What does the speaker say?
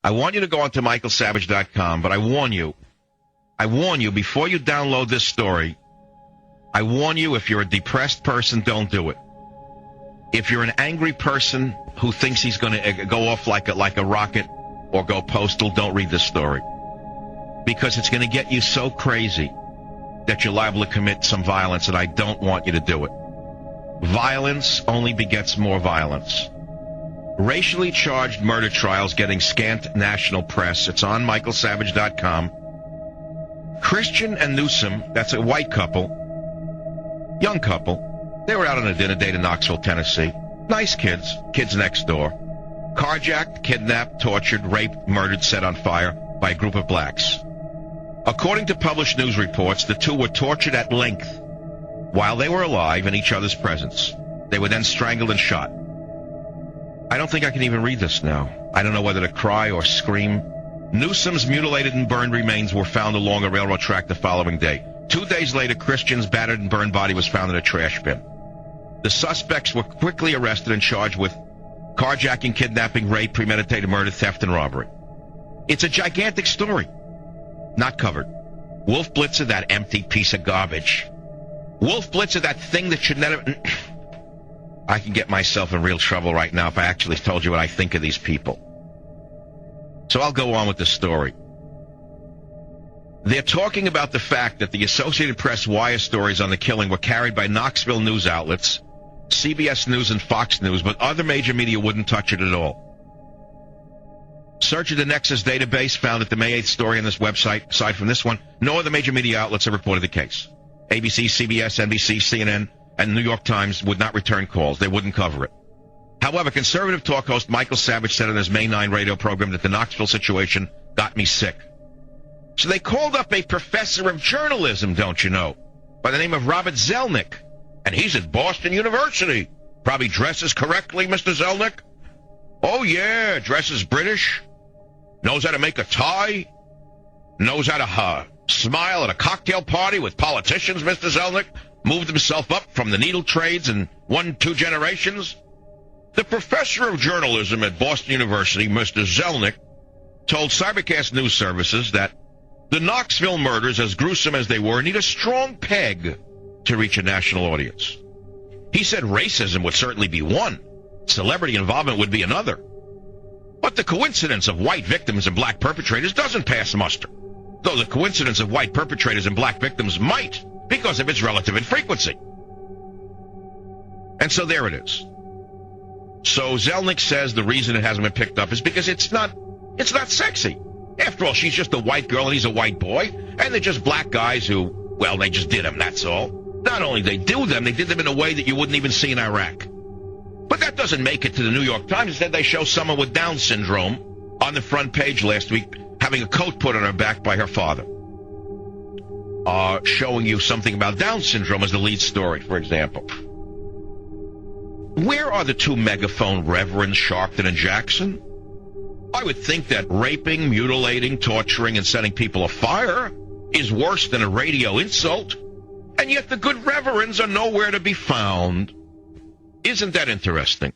I want you to go onto michaelsavage.com, but I warn you, before you download this story, I warn you, if you're a depressed person, don't do it. If you're an angry person who thinks he's going to go off like a rocket or go postal, don't read this story. Because it's going to get you so crazy that you're liable to commit some violence, and I don't want you to do it. Violence only begets more violence. Racially charged murder trials getting scant national press. It's on michaelsavage.com. Christian and Newsom, that's a white couple, young couple. They were out on a dinner date in Knoxville, Tennessee. Nice kids next door. Carjacked, kidnapped, tortured, raped, murdered, set on fire by a group of blacks. According to published news reports, the two were tortured at length while they were alive in each other's presence. They were then strangled and shot. I don't think I can even read this now. I don't know whether to cry or scream. Newsom's mutilated and burned remains were found along a railroad track the following day. 2 days later, Christian's battered and burned body was found in a trash bin. The suspects were quickly arrested and charged with carjacking, kidnapping, rape, premeditated murder, theft, and robbery. It's a gigantic story. Not covered. Wolf Blitzer, that empty piece of garbage. Wolf Blitzer, that thing that should never... I can get myself in real trouble right now if I actually told you what I think of these people. So I'll go on with the story. They're talking about the fact that the Associated Press wire stories on the killing were carried by Knoxville news outlets, CBS News and Fox News, but other major media wouldn't touch it at all. Search of the Nexus database found that the May 8th story on this website, aside from this one, no other major media outlets have reported the case. ABC, CBS, NBC, CNN, and New York Times would not return calls. They wouldn't cover it. However, conservative talk host Michael Savage said on his May 9 radio program that the Knoxville situation got me sick. So they called up a professor of journalism, don't you know, by the name of Robert Zelnick. And he's at Boston University. Probably dresses correctly, Mr. Zelnick. Oh, yeah, dresses British. Knows how to make a tie. Knows how to smile at a cocktail party with politicians, Mr. Zelnick. Moved himself up from the needle trades in 1-2 generations. The professor of journalism at Boston University, Mr. Zelnick, told Cybercast News Services that the Knoxville murders, as gruesome as they were, need a strong peg to reach a national audience. He said racism would certainly be one. Celebrity involvement would be another. But the coincidence of white victims and black perpetrators doesn't pass muster, though the coincidence of white perpetrators and black victims might, because of its relative infrequency. And so there it is. So Zelnick says the reason it hasn't been picked up is because it's not sexy. After all, she's just a white girl and he's a white boy, and they're just black guys who, well, they just did them, that's all. Not only they do them, they did them in a way that you wouldn't even see in Iraq. But that doesn't make it to the New York Times. Instead, they show someone with Down syndrome on the front page last week having a coat put on her back by her father. Showing you something about Down syndrome as the lead story, for example. Where are the two megaphone reverends, Sharpton and Jackson? I would think that raping, mutilating, torturing, and setting people afire is worse than a radio insult, and yet the good reverends are nowhere to be found. Isn't that interesting?